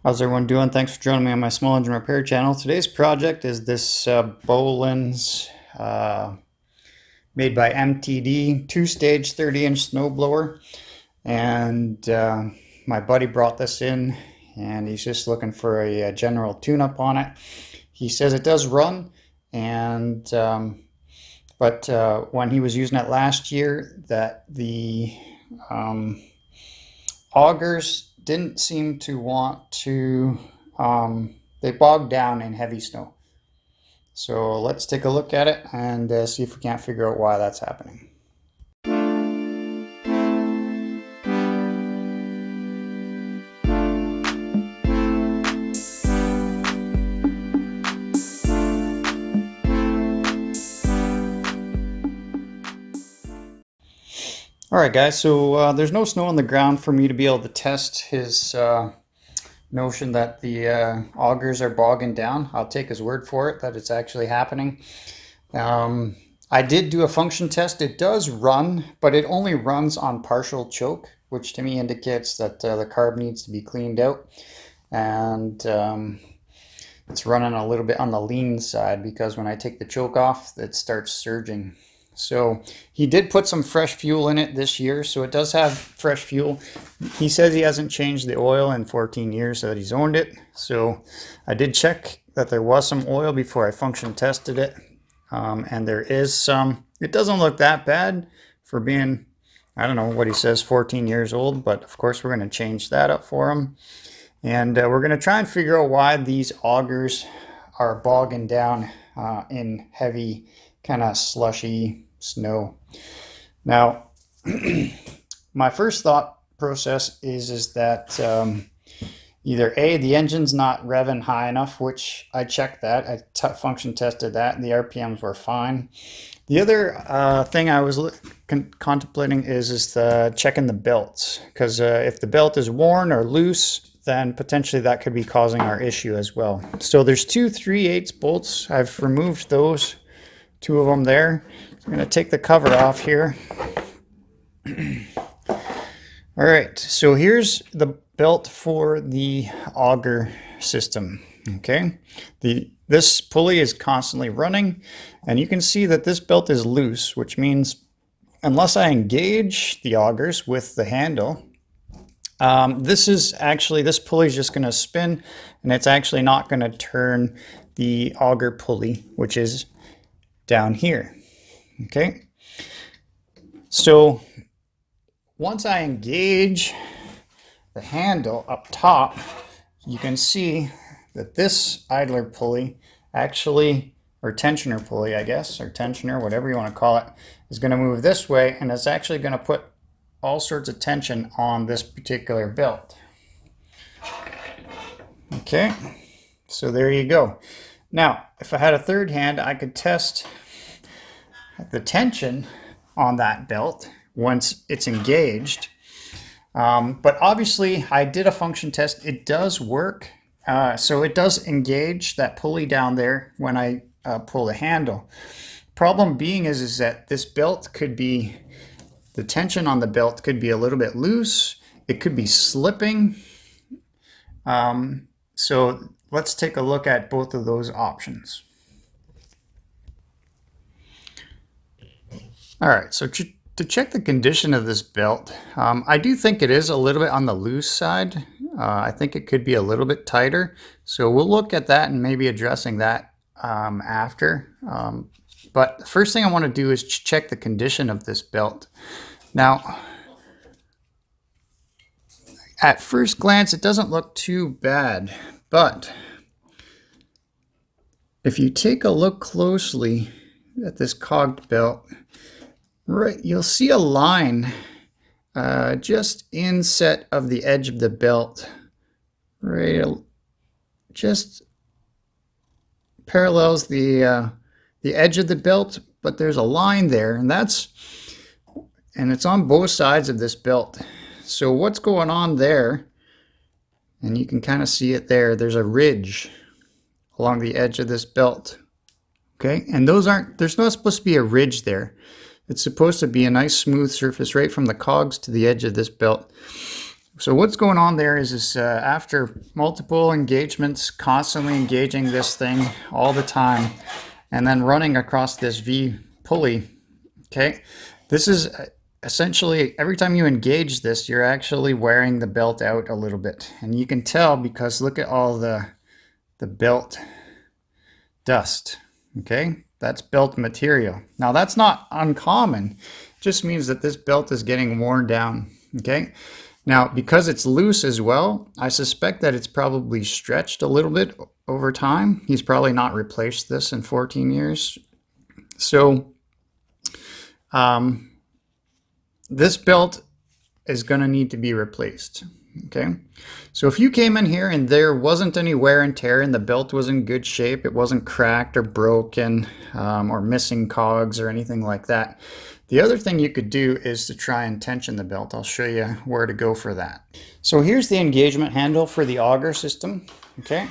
How's everyone doing? Thanks for joining me on my small engine repair channel. Today's project is this Bolens made by MTD two-stage 30-inch snowblower. And my buddy brought this in and he's just looking for a general tune-up on it. He says it does run, and but when he was using it last year, that the augers didn't seem to want to, they bogged down in heavy snow. So let's take a look at it and see if we can't figure out why that's happening. Alright guys, so there's no snow on the ground for me to be able to test his notion that the augers are bogging down. I'll take his word for it that it's actually happening. I did do a function test. It does run, but it only runs on partial choke, which to me indicates that the carb needs to be cleaned out. And it's running a little bit on the lean side because when I take the choke off, it starts surging. So he did put some fresh fuel in it this year, so it does have fresh fuel. He says he hasn't changed the oil in 14 years that he's owned it. So I did check that there was some oil before I function tested it. And there is some. It doesn't look that bad for being, I don't know what he says, 14 years old, but of course we're going to change that up for him. And we're going to try and figure out why these augers are bogging down in heavy, kind of slushy snow. Now, my first thought process is that either A, the engine's not revving high enough, which I checked that. I function tested that, and the RPMs were fine. The other thing I was contemplating is checking the belts, because if the belt is worn or loose, then potentially that could be causing our issue as well. So there's two 3/8 bolts. I've removed those, two of them there. I'm going to take the cover off here. All right, so here's the belt for the auger system. Okay, this pulley is constantly running, and you can see that this belt is loose, which means unless I engage the augers with the handle, this pulley is just going to spin, and it's actually not going to turn the auger pulley, which is down here. Okay, so once I engage the handle up top, you can see that this idler pulley actually, or tensioner pulley, I guess, or tensioner, whatever you want to call it, is going to move this way, and it's actually going to put all sorts of tension on this particular belt. Okay, so there you go. Now, if I had a third hand, I could test the tension on that belt once it's engaged. But obviously I did a function test. It does work. So it does engage that pulley down there when I pull the handle. Problem being is that this belt could be, the tension on the belt could be a little bit loose. It could be slipping. So let's take a look at both of those options. All right, so to check the condition of this belt, I do think it is a little bit on the loose side. I think it could be a little bit tighter. So we'll look at that and maybe addressing that after. But the first thing I want to do is check the condition of this belt. Now, at first glance, it doesn't look too bad, but if you take a look closely at this cogged belt, right, you'll see a line just inset of the edge of the belt, right, just parallels the edge of the belt, but there's a line there, and it's on both sides of this belt. So what's going on there, and you can kind of see it there, there's a ridge along the edge of this belt. Okay, and there's not supposed to be a ridge there. It's supposed to be a nice smooth surface right from the cogs to the edge of this belt. So what's going on there is after multiple engagements, constantly engaging this thing all the time, and then running across this V pulley, okay, this is essentially every time you engage this, you're actually wearing the belt out a little bit. And you can tell because look at all the belt dust, okay? That's belt material. Now that's not uncommon. It just means that this belt is getting worn down, okay? Now, because it's loose as well, I suspect that it's probably stretched a little bit over time. He's probably not replaced this in 14 years. So this belt is going to need to be replaced, okay? So if you came in here and there wasn't any wear and tear and the belt was in good shape, it wasn't cracked or broken or missing cogs or anything like that, the other thing you could do is to try and tension the belt. I'll show you where to go for that. So here's the engagement handle for the auger system, okay?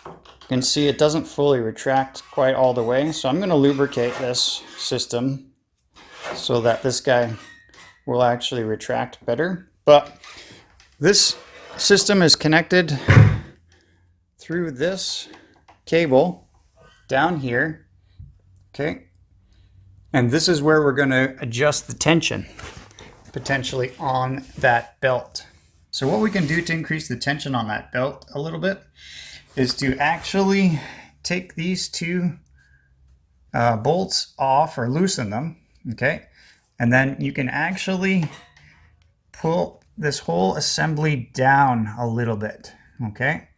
You can see it doesn't fully retract quite all the way, so I'm going to lubricate this system so that this guy will actually retract better. But this system is connected through this cable down here, okay? And this is where we're going to adjust the tension, potentially on that belt. So what we can do to increase the tension on that belt a little bit is to actually take these two bolts off or loosen them, okay? And then you can actually pull this whole assembly down a little bit, okay?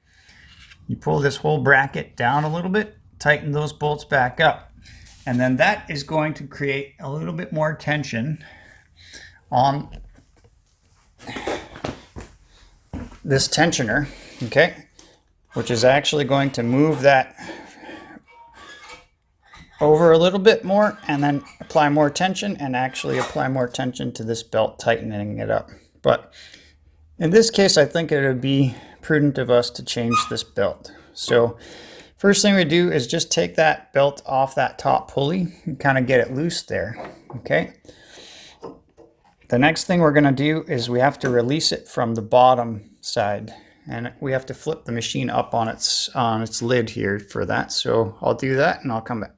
You pull this whole bracket down a little bit, tighten those bolts back up. And then that is going to create a little bit more tension on this tensioner, okay? Which is actually going to move that over a little bit more and then apply more tension and actually apply more tension to this belt, tightening it up. But in this case, I think it would be prudent of us to change this belt. So first thing we do is just take that belt off that top pulley and kind of get it loose there, okay? The next thing we're going to do is we have to release it from the bottom side, and we have to flip the machine up on its lid here for that. So I'll do that and I'll come back.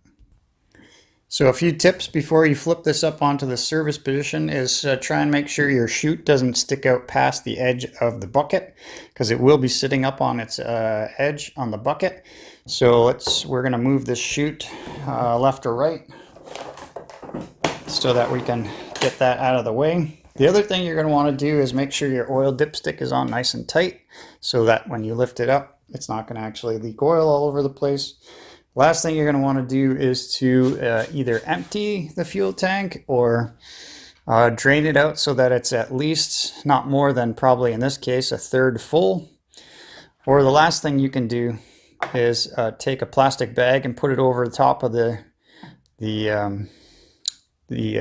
So a few tips before you flip this up onto the service position is try and make sure your chute doesn't stick out past the edge of the bucket, because it will be sitting up on its edge on the bucket. So we're going to move this chute left or right so that we can get that out of the way. The other thing you're going to want to do is make sure your oil dipstick is on nice and tight so that when you lift it up, it's not going to actually leak oil all over the place. Last thing you're going to want to do is to either empty the fuel tank or drain it out so that it's at least not more than, probably in this case, a third full. Or the last thing you can do is take a plastic bag and put it over the top of the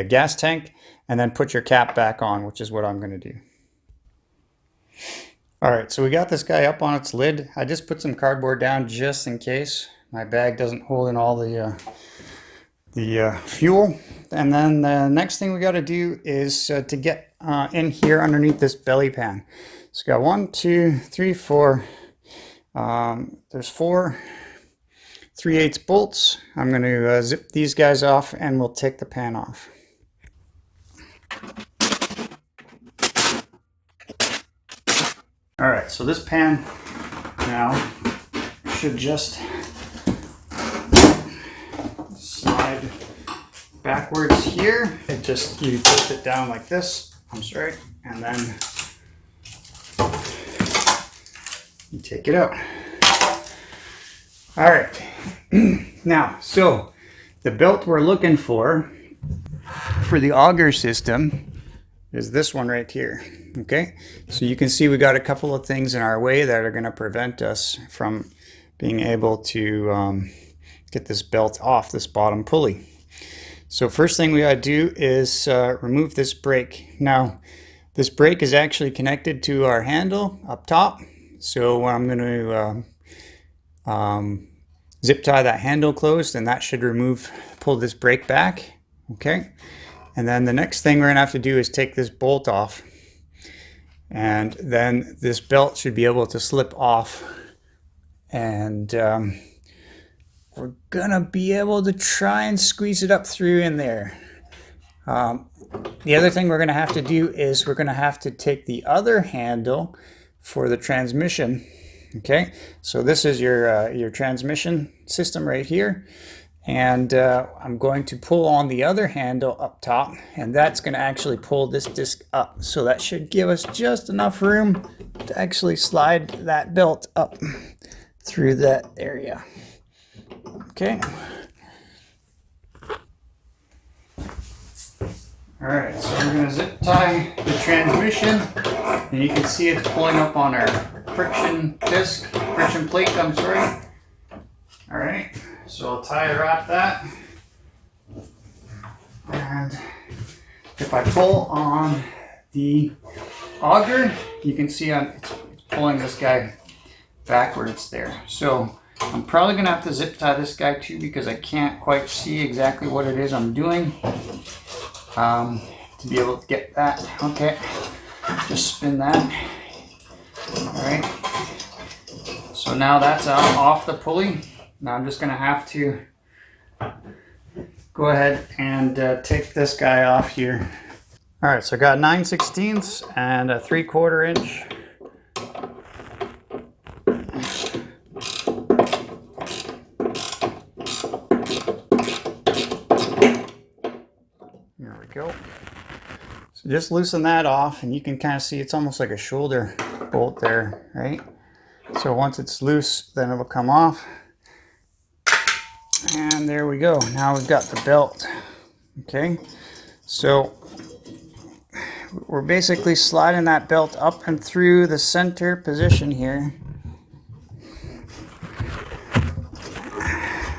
gas tank and then put your cap back on, which is what I'm going to do. All right, so we got this guy up on its lid. I just put some cardboard down just in case my bag doesn't hold in all the fuel. And then the next thing we got to do is to get in here underneath this belly pan. So we got 1, 2, 3, 4. There's 4 3/8 bolts. I'm going to zip these guys off and we'll take the pan off. All right, so this pan now should just slide backwards here. You tilt it down like this, I'm sorry, and then you take it out. All right, now, so the belt we're looking for the auger system is this one right here, okay? So you can see we got a couple of things in our way that are going to prevent us from being able to get this belt off this bottom pulley. So first thing we got to do is remove this brake. Now, this brake is actually connected to our handle up top. So I'm going to zip tie that handle closed, and that should pull this brake back, okay? And then the next thing we're going to have to do is take this bolt off. And then this belt should be able to slip off, and we're gonna be able to try and squeeze it up through in there. The other thing we're gonna have to do is we're gonna have to take the other handle for the transmission. Okay, so this is your transmission system right here, and I'm going to pull on the other handle up top, and that's going to actually pull this disc up. So that should give us just enough room to actually slide that belt up through that area. Okay. All right, so we're going to zip tie the transmission, and you can see it's pulling up on our friction plate, I'm sorry. All right, so I'll tie wrap that. And if I pull on the auger, you can see it's pulling this guy backwards there. So I'm probably gonna have to zip tie this guy too, because I can't quite see exactly what it is I'm doing to be able to get that. Okay, just spin that. All right, so now that's out off the pulley. Now I'm just gonna have to go ahead and take this guy off here. All right, so I got 9/16 and a 3/4 inch. There we go. So just loosen that off, and you can kind of see it's almost like a shoulder bolt there, right? So once it's loose, then it'll come off. And there we go. Now we've got the belt. Okay, so we're basically sliding that belt up and through the center position here.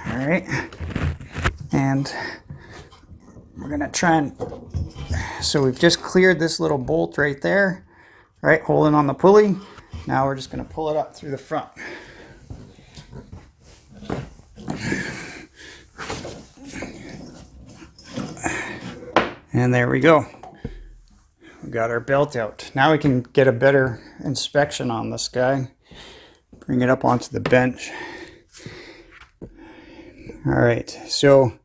All right, and we're gonna try and, so we've just cleared this little bolt right there, right, holding on the pulley. Now we're just gonna pull it up through the front. And there we go. We got our belt out. Now we can get a better inspection on this guy. Bring it up onto the bench. All right, so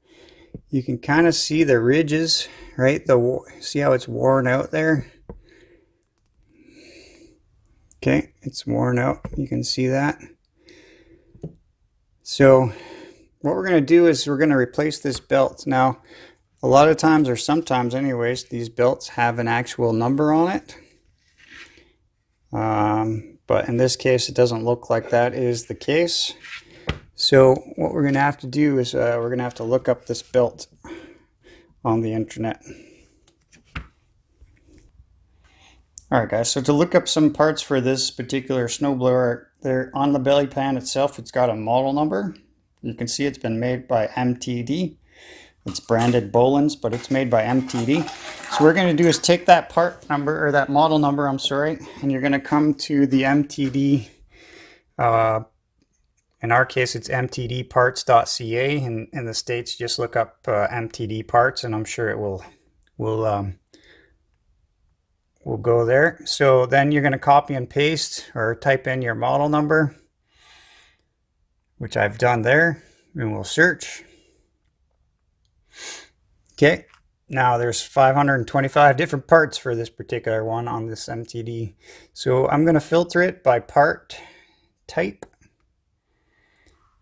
you can kind of see the ridges, right? See how it's worn out there? Okay, it's worn out. You can see that. So what we're going to do is we're going to replace this belt. Now, a lot of times, or sometimes anyways, these belts have an actual number on it. But in this case, it doesn't look like that is the case. So what we're going to have to do is we're going to have to look up this belt on the internet. Alright guys, so to look up some parts for this particular snowblower, there on the belly pan itself, it's got a model number. You can see it's been made by MTD. It's branded Bolens, but it's made by MTD. So what we're going to do is take that part number, or that model number, I'm sorry, and you're going to come to the MTD, in our case it's mtdparts.ca, and in the States just look up MTD parts, and I'm sure it will go there. So then you're going to copy and paste or type in your model number, which I've done there, and we'll search. Okay, now there's 525 different parts for this particular one on this MTD. So I'm going to filter it by part type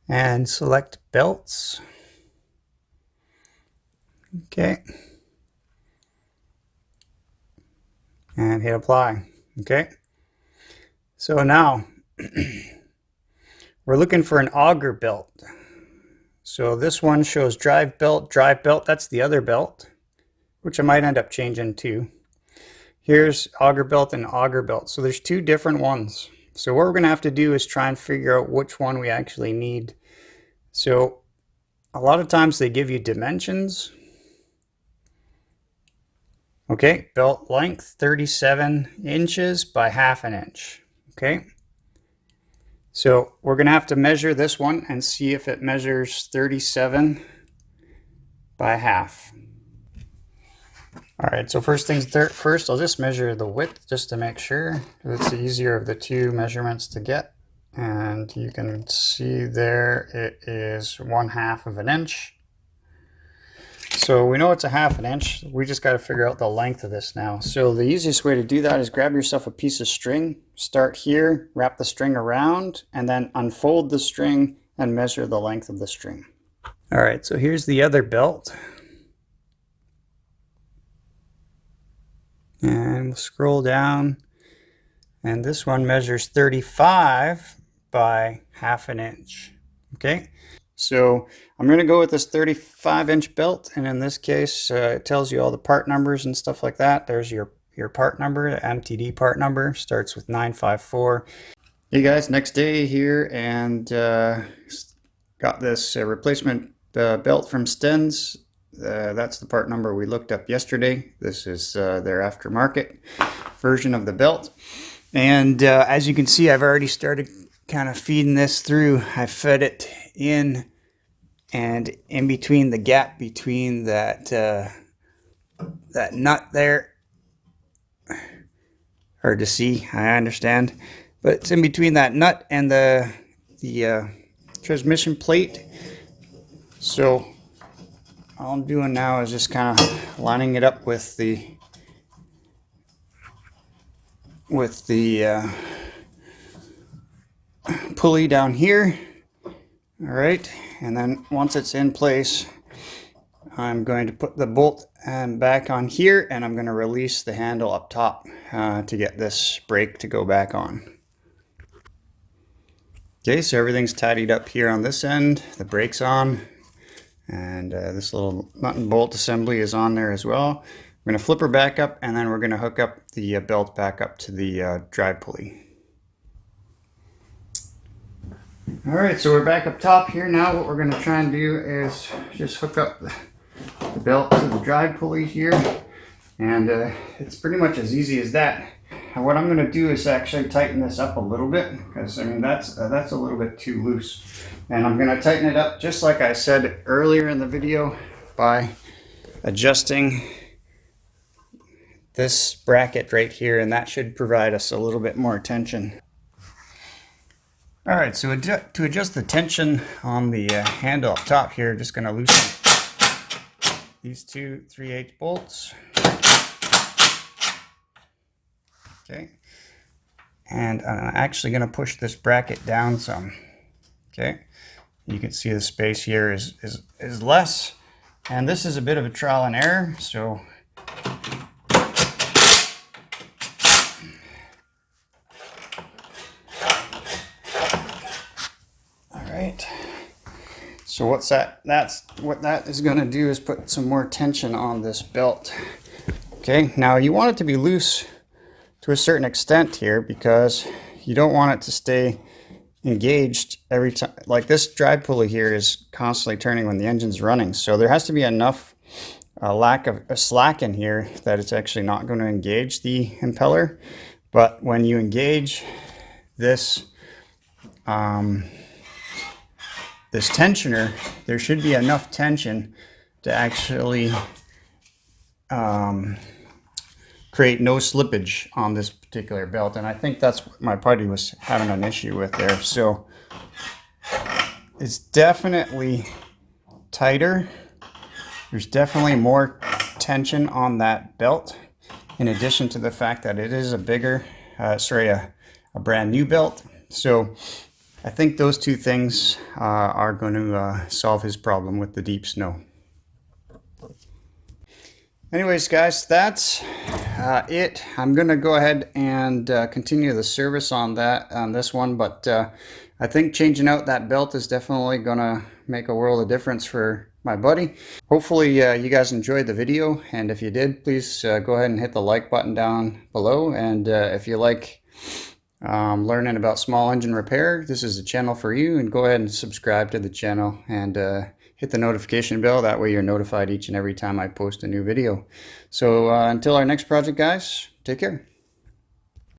and select belts. Okay. And hit apply. Okay. So now we're looking for an auger belt. So this one shows drive belt, that's the other belt, which I might end up changing too. Here's auger belt and auger belt. So there's two different ones. So what we're going to have to do is try and figure out which one we actually need. So a lot of times they give you dimensions. Okay, belt length 37 inches by ½ inch. Okay. So we're going to have to measure this one and see if it measures 37 by half. All right, so first things first, I'll just measure the width just to make sure. It's the easier of the two measurements to get. And you can see there it is 1/2 of an inch. So we know it's a 1/2 inch. We just got to figure out the length of this now. So the easiest way to do that is grab yourself a piece of string, start here, wrap the string around, and then unfold the string and measure the length of the string. All right, so here's the other belt. And we'll scroll down, and this one measures 35 by 1/2 inch. Okay, so I'm going to go with this 35-inch belt, and in this case it tells you all the part numbers and stuff like that. There's your part number. The MTD part number starts with 954. Hey guys, next day here, and got this replacement belt from Stens. That's the part number we looked up yesterday. This is their aftermarket version of the belt. And as you can see, I've already started kind of feeding this through. I fed it in, and in between the gap between that nut there, hard to see, I understand, but it's in between that nut and the transmission plate. So all I'm doing now is just kind of lining it up with the pulley down here. All right, and then once it's in place, I'm going to put the bolt back on here, and I'm going to release the handle up top to get this brake to go back on. Okay, so everything's tidied up here on this end. The brake's on. And this little nut and bolt assembly is on there as well. We're going to flip her back up, and then we're going to hook up the belt back up to the drive pulley. All right, so we're back up top here now. What we're going to try and do is just hook up the belt to the drive pulley here. And it's pretty much as easy as that. And what I'm going to do is actually tighten this up a little bit, because I mean that's a little bit too loose. And I'm going to tighten it up just like I said earlier in the video by adjusting this bracket right here, and that should provide us a little bit more tension. All right, so to adjust the tension on the handle up top here, just going to loosen these two 3/8 bolts. Okay, and I'm actually going to push this bracket down some. Okay, you can see the space here is less, and this is a bit of a trial and error. So all right, so what that is going to do is put some more tension on this belt. Okay, now you want it to be loose to a certain extent here, because you don't want it to stay engaged every time. Like this drive pulley here is constantly turning when the engine's running, so there has to be enough lack of slack in here that it's actually not going to engage the impeller. But when you engage this this tensioner, there should be enough tension to actually create no slippage on this particular belt, and I think that's what my buddy was having an issue with there. So it's definitely tighter. There's definitely more tension on that belt, in addition to the fact that it is a bigger, a brand new belt. So I think those two things are going to solve his problem with the deep snow. Anyways, guys, that's it. I'm going to go ahead and continue the service on this one, but I think changing out that belt is definitely going to make a world of difference for my buddy. Hopefully you guys enjoyed the video, and if you did, please go ahead and hit the like button down below. And if you like learning about small engine repair, this is a channel for you, and go ahead and subscribe to the channel and hit the notification bell. That way you're notified each and every time I post a new video. So until our next project, guys, take care.